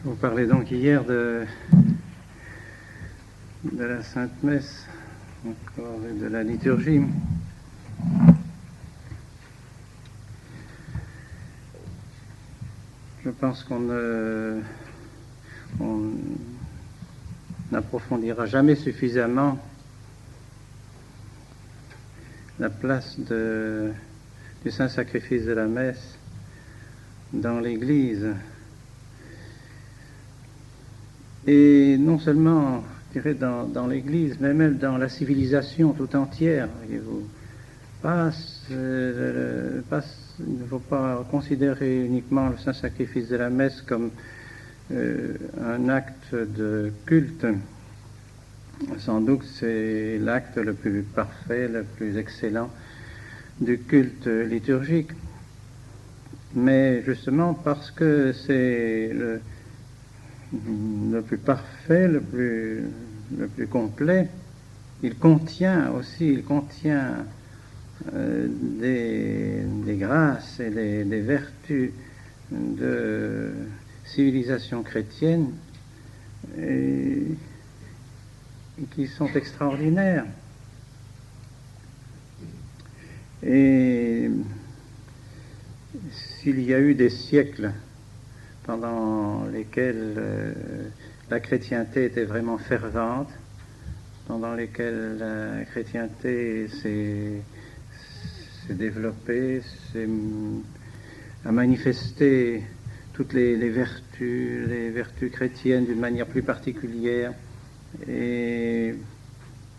Vous parlez donc hier de la Sainte Messe, encore, et de la liturgie. Je pense qu'on n'approfondira jamais suffisamment la place du saint sacrifice de la messe dans l'Église. Et non seulement, je dirais, dans l'Église, mais même dans la civilisation tout entière, voyez-vous. Il ne faut pas considérer uniquement le Saint-Sacrifice de la messe comme un acte de culte. Sans doute c'est l'acte le plus parfait, le plus excellent du culte liturgique. Mais justement parce que c'est le plus parfait, le plus complet, il contient des grâces et des vertus de civilisation chrétienne et qui sont extraordinaires. Et s'il y a eu des siècles pendant lesquels la chrétienté était vraiment fervente, pendant lesquels la chrétienté s'est développée, a manifesté toutes les vertus chrétiennes d'une manière plus particulière, et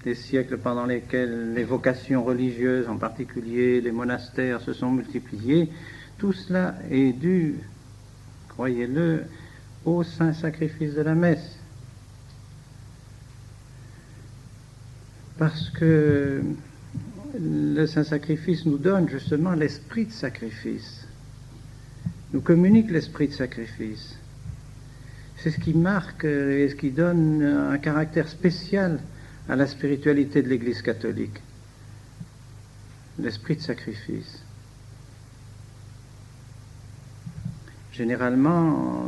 des siècles pendant lesquels les vocations religieuses, en particulier les monastères, se sont multipliées, tout cela est dû, croyez-le, au saint sacrifice de la messe. Parce que le saint sacrifice nous donne justement l'esprit de sacrifice, nous communique l'esprit de sacrifice. C'est ce qui marque et ce qui donne un caractère spécial à la spiritualité de l'Église catholique, l'esprit de sacrifice. Généralement,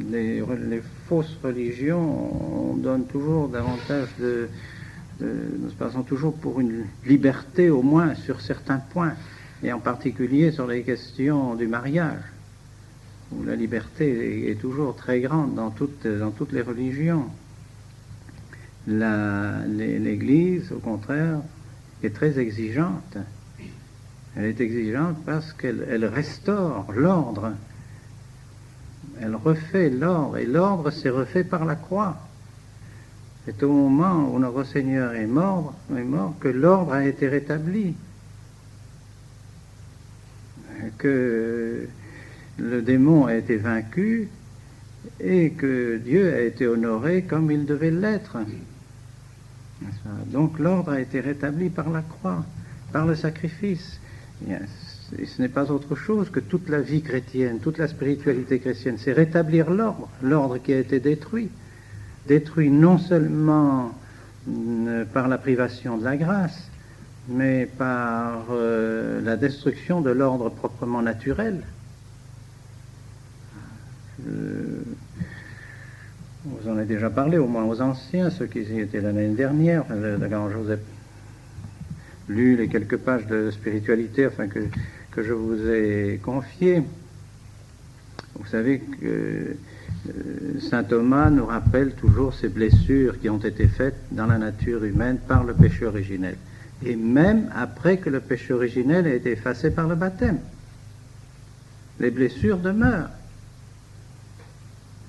les fausses religions, on donne toujours davantage nous passons toujours pour une liberté, au moins sur certains points, et en particulier sur les questions du mariage, où la liberté est toujours très grande dans toutes les religions. L'Église, au contraire, est très exigeante. Elle est exigeante parce qu'elle restaure l'ordre. Elle refait l'ordre, et l'ordre s'est refait par la croix. C'est au moment où notre Seigneur est mort que l'ordre a été rétabli, que le démon a été vaincu et que Dieu a été honoré comme il devait l'être. Donc l'ordre a été rétabli par la croix, par le sacrifice. Et ce n'est pas autre chose que toute la vie chrétienne, toute la spiritualité chrétienne, c'est rétablir l'ordre qui a été détruit non seulement par la privation de la grâce, mais par la destruction de l'ordre proprement naturel. Vous en avez déjà parlé, au moins aux anciens, ceux qui étaient l'année dernière, quand je vous ai lu les quelques pages de spiritualité que je vous ai confiées. Vous savez que saint Thomas nous rappelle toujours ces blessures qui ont été faites dans la nature humaine par le péché originel, et même après que le péché originel a été effacé par le baptême. Les blessures demeurent.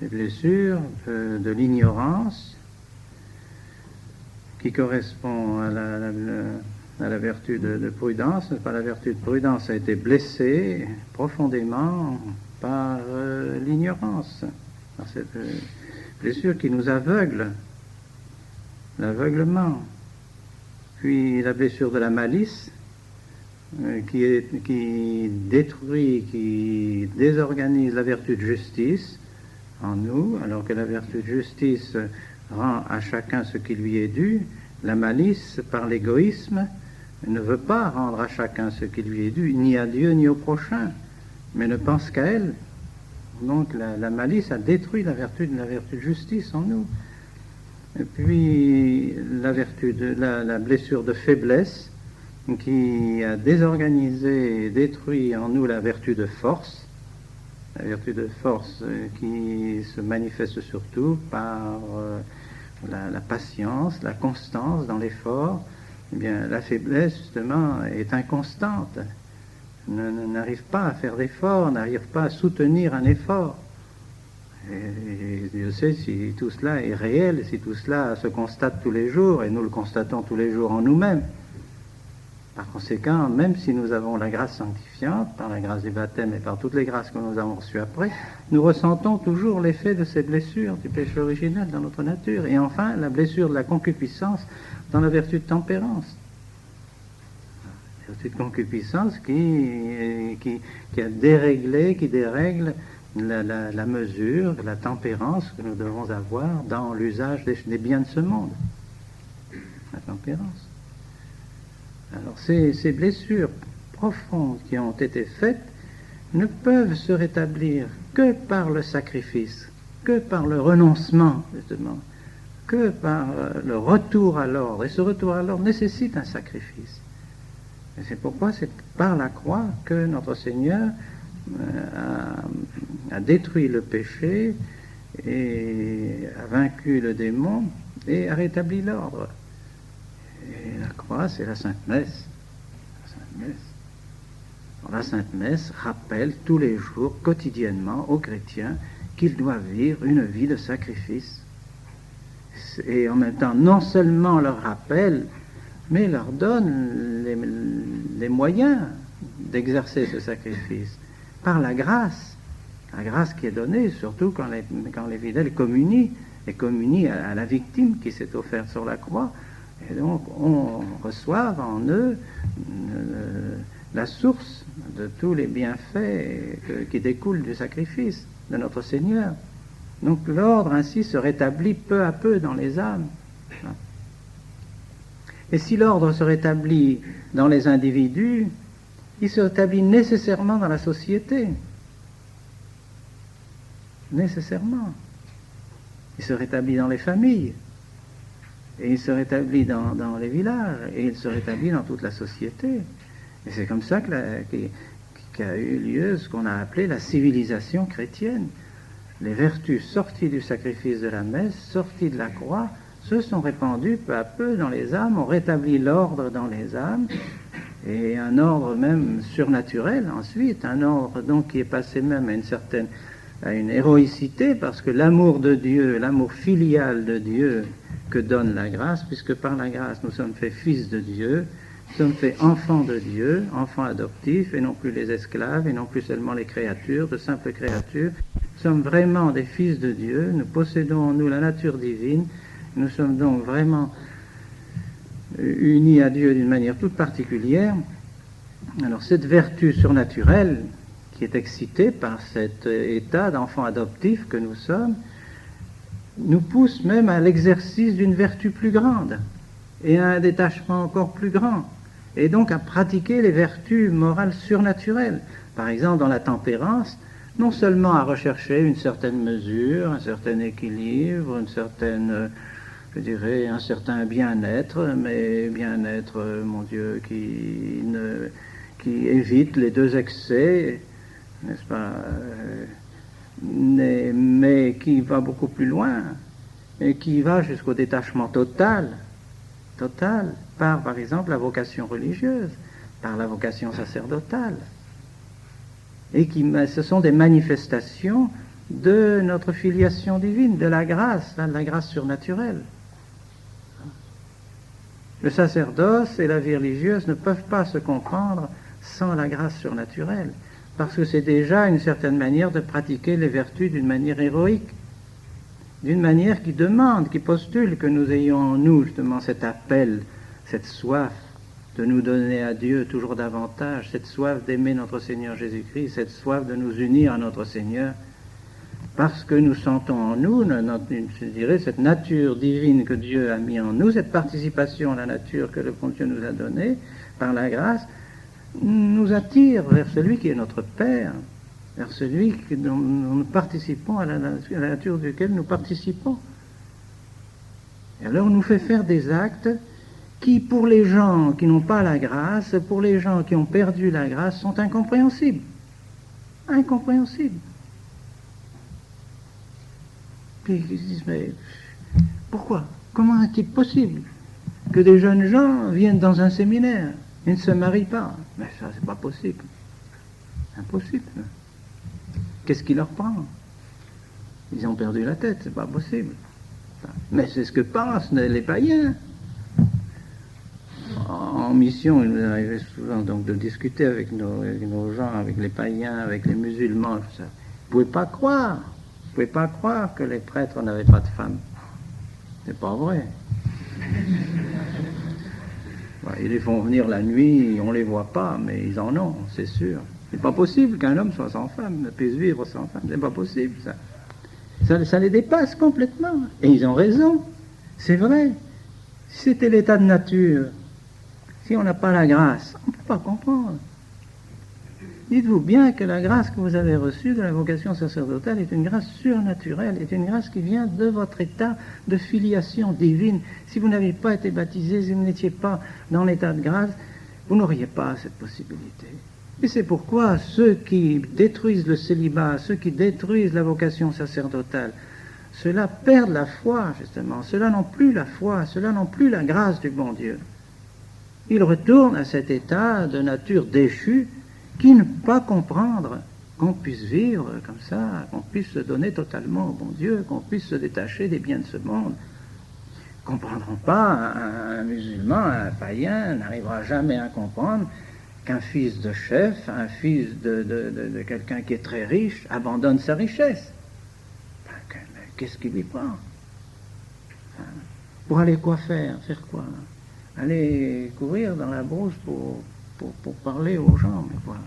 Les blessures de l'ignorance qui correspond à la vertu de prudence. La vertu de prudence a été blessée profondément par l'ignorance, par cette blessure qui nous aveugle, l'aveuglement. Puis la blessure de la malice qui détruit, qui désorganise la vertu de justice en nous, alors que la vertu de justice rend à chacun ce qui lui est dû. La malice, par l'égoïsme, ne veut pas rendre à chacun ce qui lui est dû, ni à Dieu ni au prochain, mais ne pense qu'à elle. Donc la malice a détruit la vertu de justice en nous. Et puis la blessure de faiblesse qui a désorganisé et détruit en nous la vertu de force qui se manifeste surtout par la patience, la constance dans l'effort. Eh bien, la faiblesse, justement, est inconstante, n'arrive pas à faire d'effort, n'arrive pas à soutenir un effort. Et Dieu sait si tout cela est réel, si tout cela se constate tous les jours, et nous le constatons tous les jours en nous-mêmes. Par conséquent, même si nous avons la grâce sanctifiante, par la grâce du baptême et par toutes les grâces que nous avons reçues après, nous ressentons toujours l'effet de ces blessures du péché originel dans notre nature. Et enfin, la blessure de la concupiscence dans la vertu de tempérance. La vertu de concupiscence qui a déréglé, qui dérègle la mesure, la tempérance que nous devons avoir dans l'usage des biens de ce monde. La tempérance. Alors ces blessures profondes qui ont été faites ne peuvent se rétablir que par le sacrifice, que par le renoncement, justement, que par le retour à l'ordre. Et ce retour à l'ordre nécessite un sacrifice. Et c'est pourquoi c'est par la croix que notre Seigneur a détruit le péché et a vaincu le démon et a rétabli l'ordre. Et la croix, c'est la Sainte Messe. La Sainte Messe rappelle tous les jours, quotidiennement, aux chrétiens qu'ils doivent vivre une vie de sacrifice. Et en même temps, non seulement leur rappelle, mais leur donne les moyens d'exercer ce sacrifice par la grâce qui est donnée, surtout quand les fidèles communient à la victime qui s'est offerte sur la croix. Et donc, on reçoit en eux la source de tous les bienfaits qui découlent du sacrifice de notre Seigneur. Donc, l'ordre ainsi se rétablit peu à peu dans les âmes. Et si l'ordre se rétablit dans les individus, il se rétablit nécessairement dans la société. Nécessairement. Il se rétablit dans les familles. Et il se rétablit dans les villages, et il se rétablit dans toute la société. Et c'est comme ça qu'a eu lieu ce qu'on a appelé la civilisation chrétienne. Les vertus sorties du sacrifice de la messe, sorties de la croix, se sont répandues peu à peu dans les âmes, ont rétabli l'ordre dans les âmes, et un ordre même surnaturel ensuite, un ordre donc qui est passé même à une héroïcité, parce que l'amour de Dieu, l'amour filial de Dieu, que donne la grâce, puisque par la grâce nous sommes faits fils de Dieu, nous sommes faits enfants de Dieu, enfants adoptifs, et non plus les esclaves, et non plus seulement les créatures, de simples créatures. Nous sommes vraiment des fils de Dieu, nous possédons en nous la nature divine, nous sommes donc vraiment unis à Dieu d'une manière toute particulière. Alors cette vertu surnaturelle, qui est excitée par cet état d'enfant adoptif que nous sommes, nous pousse même à l'exercice d'une vertu plus grande et à un détachement encore plus grand, et donc à pratiquer les vertus morales surnaturelles. Par exemple, dans la tempérance, non seulement à rechercher une certaine mesure, un certain équilibre, un certain bien-être, mais bien-être, mon Dieu, qui évite les deux excès, n'est-ce pas, mais qui va beaucoup plus loin, et qui va jusqu'au détachement total, par exemple, la vocation religieuse, par la vocation sacerdotale. Et ce sont des manifestations de notre filiation divine, de la grâce surnaturelle. Le sacerdoce et la vie religieuse ne peuvent pas se comprendre sans la grâce surnaturelle, parce que c'est déjà une certaine manière de pratiquer les vertus d'une manière héroïque, d'une manière qui demande, qui postule que nous ayons en nous justement cet appel, cette soif de nous donner à Dieu toujours davantage, cette soif d'aimer notre Seigneur Jésus-Christ, cette soif de nous unir à notre Seigneur, parce que nous sentons en nous, je dirais, cette nature divine que Dieu a mis en nous, cette participation à la nature que le bon Dieu nous a donnée par la grâce, nous attire vers celui qui est notre Père, vers celui dont nous participons, à la nature duquel nous participons. Et alors on nous fait faire des actes qui, pour les gens qui n'ont pas la grâce, pour les gens qui ont perdu la grâce, sont incompréhensibles. Incompréhensibles. Puis ils se disent, mais pourquoi? Comment est-il possible que des jeunes gens viennent dans un séminaire et ne se marient pas? Mais ça, c'est pas possible. Impossible. Qu'est-ce qui leur prend? Ils ont perdu la tête, c'est pas possible. Mais c'est ce que pensent les païens. En mission, il nous arrivait souvent donc de discuter avec nos gens, avec les païens, avec les musulmans. Tout ça. Vous ne pouvez pas croire que les prêtres n'avaient pas de femmes. C'est pas vrai. Ils les font venir la nuit, on les voit pas, mais ils en ont, c'est sûr. C'est pas possible qu'un homme soit sans femme, ne puisse vivre sans femme. C'est pas possible, ça. Ça les dépasse complètement. Et ils ont raison. C'est vrai. Si c'était l'état de nature, si on n'a pas la grâce, on ne peut pas comprendre. Dites-vous bien que la grâce que vous avez reçue de la vocation sacerdotale est une grâce surnaturelle, est une grâce qui vient de votre état de filiation divine. Si vous n'aviez pas été baptisé, si vous n'étiez pas dans l'état de grâce, vous n'auriez pas cette possibilité. Et c'est pourquoi ceux qui détruisent le célibat, ceux qui détruisent la vocation sacerdotale, ceux-là perdent la foi, justement. Ceux-là n'ont plus la foi, ceux-là n'ont plus la grâce du bon Dieu. Ils retournent à cet état de nature déchue qui ne peut pas comprendre qu'on puisse vivre comme ça, qu'on puisse se donner totalement au bon Dieu, qu'on puisse se détacher des biens de ce monde. Ils ne comprendront pas, un musulman, un païen n'arrivera jamais à comprendre qu'un fils de chef, un fils de quelqu'un qui est très riche, abandonne sa richesse. Qu'est-ce qui lui prend? Pour aller quoi faire? Faire quoi? Aller courir dans la brousse pour parler aux gens, mais quoi?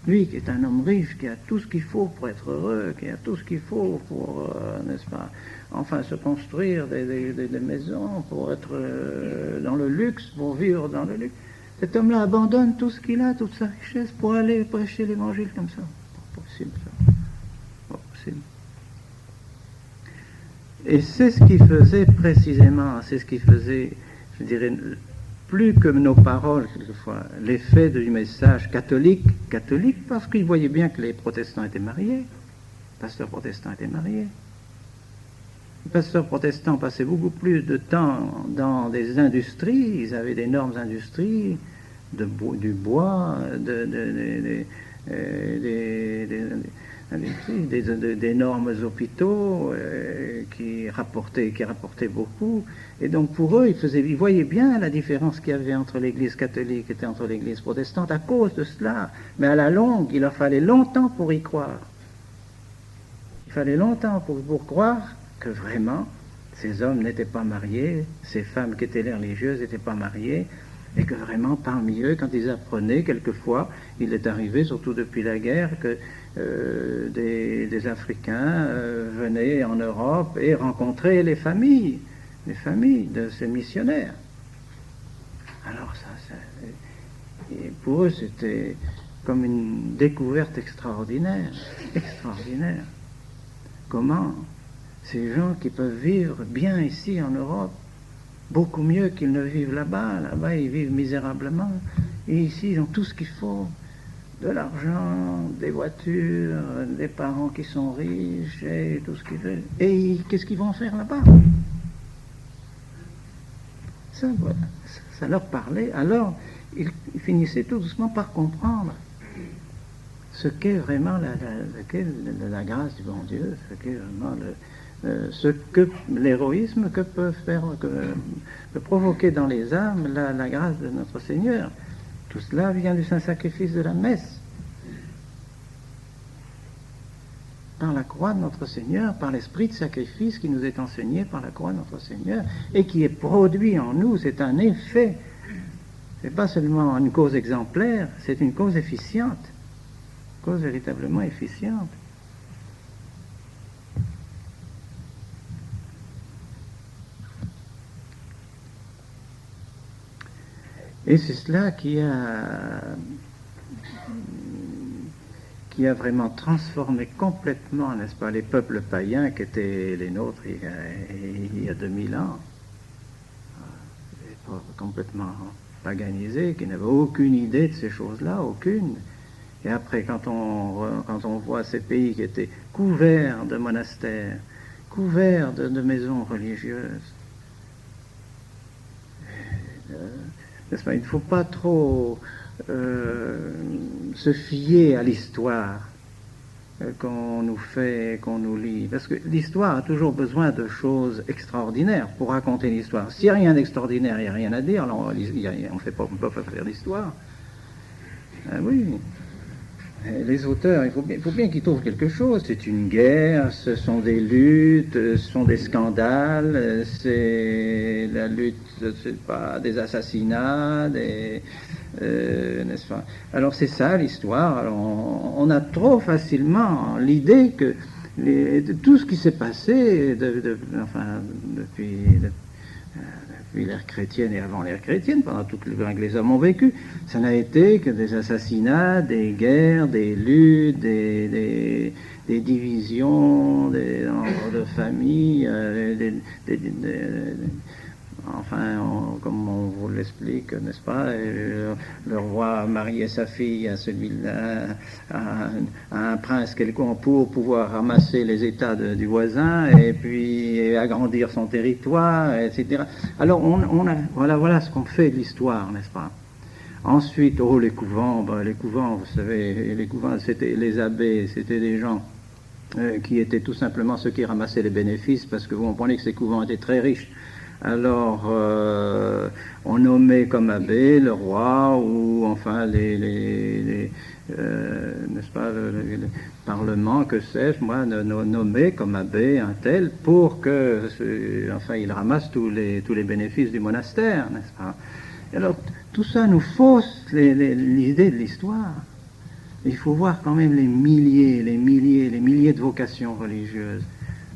Lui qui est un homme riche, qui a tout ce qu'il faut pour être heureux, qui a tout ce qu'il faut pour, n'est-ce pas, enfin se construire des maisons, pour être dans le luxe, pour vivre dans le luxe. Cet homme-là abandonne tout ce qu'il a, toute sa richesse, pour aller prêcher l'évangile comme ça. Pas possible, ça. Pas possible. Et c'est ce qui faisait précisément, c'est ce qui faisait, je dirais, plus que nos paroles, quelquefois, l'effet du message catholique parce qu'ils voyaient bien que les protestants étaient mariés, les pasteurs protestants étaient mariés. Les pasteurs protestants passaient beaucoup plus de temps dans des industries, ils avaient d'énormes industries, du bois, d'énormes hôpitaux qui rapportaient beaucoup. Et donc pour eux, ils voyaient bien la différence qu'il y avait entre l'église catholique et entre l'église protestante à cause de cela. Mais à la longue, il leur fallait longtemps pour y croire. Il fallait longtemps pour croire que vraiment, ces hommes n'étaient pas mariés, ces femmes qui étaient les religieuses n'étaient pas mariées, et que vraiment parmi eux, quand ils apprenaient, quelquefois, il est arrivé, surtout depuis la guerre, que des Africains venaient en Europe et rencontraient les familles de ces missionnaires. Alors et pour eux, c'était comme une découverte extraordinaire. Comment ces gens qui peuvent vivre bien ici en Europe, beaucoup mieux qu'ils ne vivent là-bas. Là-bas, ils vivent misérablement. Et ici, ils ont tout ce qu'il faut. De l'argent, des voitures, des parents qui sont riches, et tout ce qu'ils veulent. Et qu'est-ce qu'ils vont faire là-bas? Ça, voilà, ça leur parlait. Alors, ils finissaient tout doucement par comprendre ce qu'est vraiment la grâce du bon Dieu, ce qu'est vraiment ce que l'héroïsme que peut provoquer dans les âmes la grâce de notre Seigneur. Tout cela vient du saint sacrifice de la messe. Par la croix de notre Seigneur, par l'esprit de sacrifice qui nous est enseigné par la croix de notre Seigneur et qui est produit en nous, c'est un effet. C'est pas seulement une cause exemplaire, c'est une cause efficiente, une cause véritablement efficiente. Et c'est cela qui qui a vraiment transformé complètement, n'est-ce pas, les peuples païens qui étaient les nôtres il y a 2000 ans, complètement paganisés, qui n'avaient aucune idée de ces choses-là, aucune. Et après, quand on voit ces pays qui étaient couverts de monastères, couverts de maisons religieuses, n'est-ce pas, il ne faut pas trop se fier à l'histoire qu'on nous fait, qu'on nous lit. Parce que l'histoire a toujours besoin de choses extraordinaires pour raconter l'histoire. S'il n'y a rien d'extraordinaire, il n'y a rien à dire, alors on ne peut pas faire l'histoire. Ah oui. Les auteurs, il faut bien qu'ils trouvent quelque chose. C'est une guerre, ce sont des luttes, ce sont des scandales, c'est la lutte, c'est pas des assassinats, n'est-ce pas? Alors c'est ça l'histoire. Alors on a trop facilement l'idée que tout ce qui s'est passé, depuis l'ère chrétienne et avant l'ère chrétienne, pendant toute l'ère que les hommes ont vécu, ça n'a été que des assassinats, des guerres, des luttes, des divisions, de familles, comme on vous l'explique, n'est-ce pas, le roi mariait sa fille à celui-là, à un prince quelconque pour pouvoir ramasser les États du voisin et puis agrandir son territoire, etc. Alors voilà ce qu'on fait de l'histoire, n'est-ce pas. Ensuite, les couvents, vous savez, les couvents, c'était les abbés, c'était des gens qui étaient tout simplement ceux qui ramassaient les bénéfices, parce que vous comprenez que ces couvents étaient très riches. Alors, on nommait comme abbé le roi ou enfin n'est-ce pas, le parlement, que sais-je, moi, nommé comme abbé un tel pour que, il ramasse tous les bénéfices du monastère, n'est-ce pas? Et alors, tout ça nous fausse l'idée de l'histoire. Il faut voir quand même les milliers de vocations religieuses.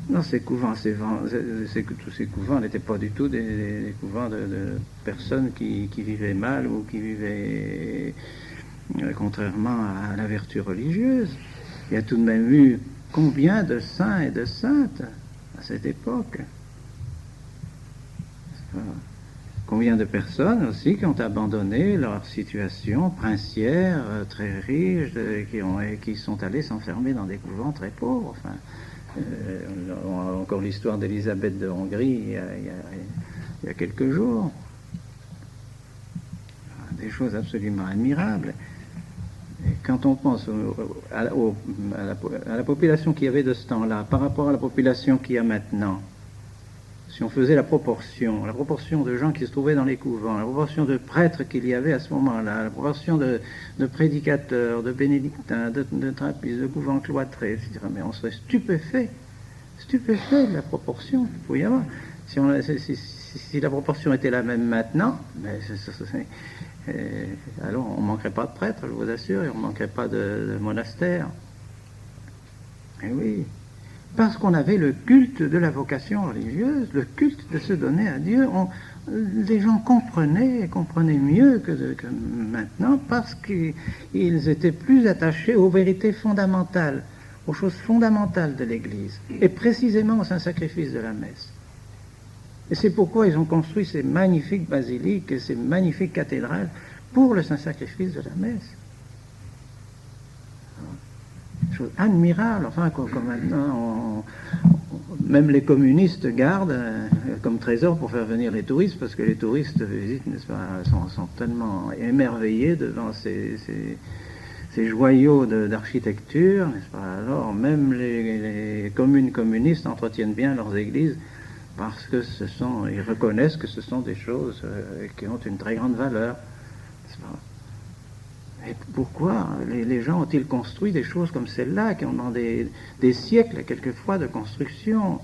Non, ces couvents, tous ces couvents n'étaient pas du tout des couvents de personnes qui vivaient mal ou qui vivaient contrairement à la vertu religieuse. Il y a tout de même eu combien de saints et de saintes à cette époque? Combien de personnes aussi qui ont abandonné leur situation princière, très riche, qui sont allés s'enfermer dans des couvents très pauvres. Enfin, on a encore l'histoire d'Élisabeth de Hongrie il y a quelques jours. Des choses absolument admirables. Et quand on pense à la population qu'il y avait de ce temps-là par rapport à la population qu'il y a maintenant, si on faisait la proportion de gens qui se trouvaient dans les couvents, la proportion de prêtres qu'il y avait à ce moment-là, la proportion de prédicateurs, de bénédictins, de trappistes, de couvents cloîtrés, etc., mais on serait stupéfait de la proportion qu'il pouvait y avoir. Si la proportion était la même maintenant, alors on ne manquerait pas de prêtres, je vous assure, et on ne manquerait pas de monastères. Et oui. Parce qu'on avait le culte de la vocation religieuse, le culte de se donner à Dieu. Les gens comprenaient mieux que maintenant, parce qu'ils étaient plus attachés aux vérités fondamentales, aux choses fondamentales de l'Église, et précisément au Saint-Sacrifice de la messe. Et c'est pourquoi ils ont construit ces magnifiques basiliques et ces magnifiques cathédrales pour le Saint-Sacrifice de la messe. Chose admirable, enfin, comme maintenant, même les communistes gardent comme trésor pour faire venir les touristes, parce que les touristes visitent, n'est-ce pas, sont tellement émerveillés devant ces joyaux d'architecture, n'est-ce pas? Alors, même les communes communistes entretiennent bien leurs églises, parce que ils reconnaissent que ce sont des choses qui ont une très grande valeur, n'est-ce pas? Et pourquoi les gens ont-ils construit des choses comme celle-là, qui ont demandé des siècles, quelquefois, de construction,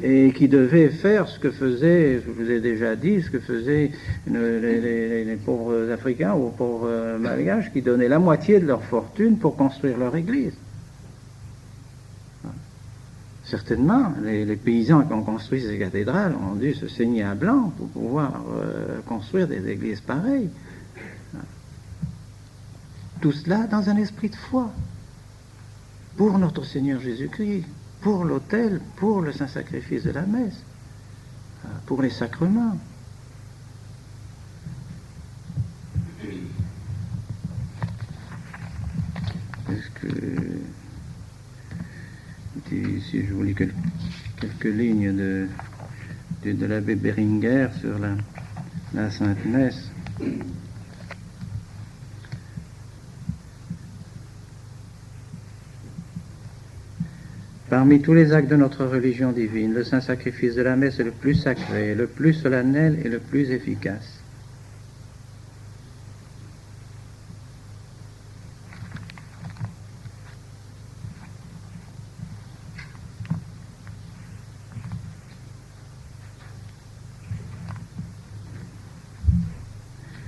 et qui devaient faire ce que faisaient, je vous ai déjà dit, ce que faisaient les pauvres Africains ou pauvres Malgaches, qui donnaient la moitié de leur fortune pour construire leur église. Certainement, les paysans qui ont construit ces cathédrales ont dû se saigner à blanc pour pouvoir construire des églises pareilles. Tout cela dans un esprit de foi. pour notre Seigneur Jésus-Christ, pour l'autel, pour le saint sacrifice de la messe, pour les sacrements. Est-ce que, si je vous lis quelques lignes de l'abbé Beringer sur la Sainte Messe. Parmi tous les actes de notre religion divine, le saint sacrifice de la messe est le plus sacré, le plus solennel et le plus efficace.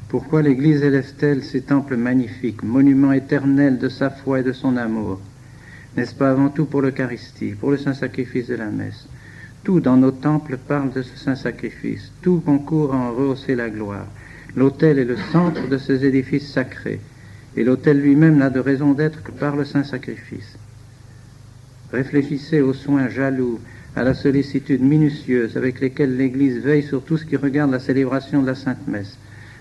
Pourquoi l'Église élève-t-elle ces temples magnifiques, monuments éternels de sa foi et de son amour? N'est-ce pas avant tout pour l'Eucharistie, pour le saint sacrifice de la messe? Tout dans nos temples parle de ce saint sacrifice, tout concourt à en rehausser la gloire. L'autel est le centre de ces édifices sacrés, et l'autel lui-même n'a de raison d'être que par le saint sacrifice. Réfléchissez aux soins jaloux, à la sollicitude minutieuse avec lesquels l'Église veille sur tout ce qui regarde la célébration de la Sainte Messe.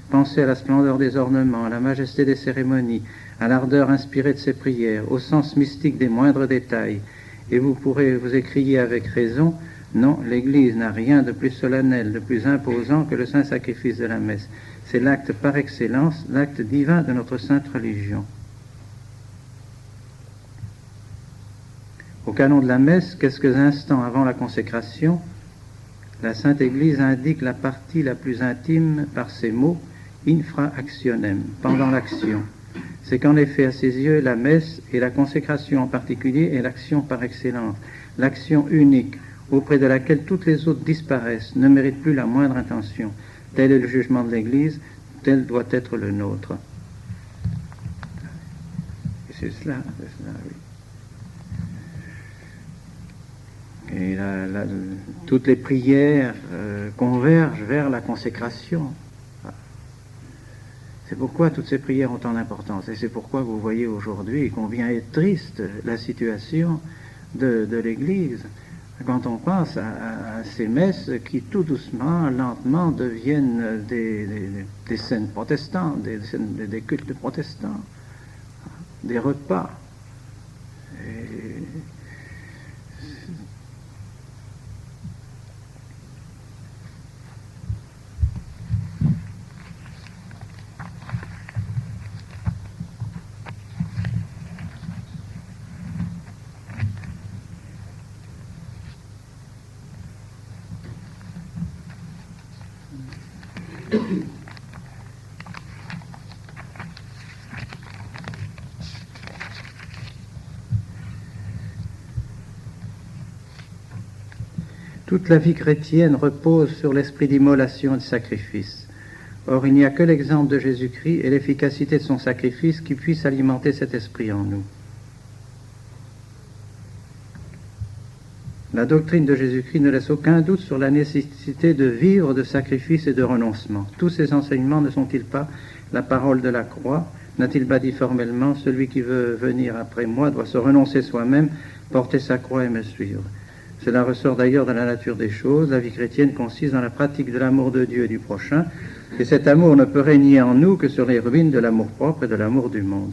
Pensez à la splendeur des ornements, à la majesté des cérémonies, à l'ardeur inspirée de ses prières, au sens mystique des moindres détails, et vous pourrez vous écrier avec raison, non, l'Église n'a rien de plus solennel, de plus imposant que le saint sacrifice de la messe. C'est l'acte par excellence, l'acte divin de notre sainte religion. Au canon de la messe, quelques instants avant la consécration, la Sainte Église indique la partie la plus intime par ces mots infra actionem, pendant l'action. C'est qu'en effet, à ses yeux, la messe et la consécration en particulier est l'action par excellence, l'action unique, auprès de laquelle toutes les autres disparaissent, ne méritent plus la moindre intention. Tel est le jugement de l'Église, tel doit être le nôtre. Et c'est cela, oui. Et toutes les prières convergent vers la consécration. C'est pourquoi toutes ces prières ont tant d'importance. Et c'est pourquoi vous voyez aujourd'hui combien est triste la situation de l'Église quand on pense à ces messes qui tout doucement, lentement deviennent des scènes protestantes, des cultes protestants, des repas. Et toute la vie chrétienne repose sur l'esprit d'immolation et de sacrifice. Or, il n'y a que l'exemple de Jésus-Christ et l'efficacité de son sacrifice qui puisse alimenter cet esprit en nous. La doctrine de Jésus-Christ ne laisse aucun doute sur la nécessité de vivre de sacrifice et de renoncement. Tous ces enseignements ne sont-ils pas la parole de la croix? N'a-t-il pas dit formellement, celui qui veut venir après moi doit se renoncer soi-même, porter sa croix et me suivre? Cela ressort d'ailleurs de la nature des choses. La vie chrétienne consiste dans la pratique de l'amour de Dieu et du prochain, et cet amour ne peut régner en nous que sur les ruines de l'amour propre et de l'amour du monde.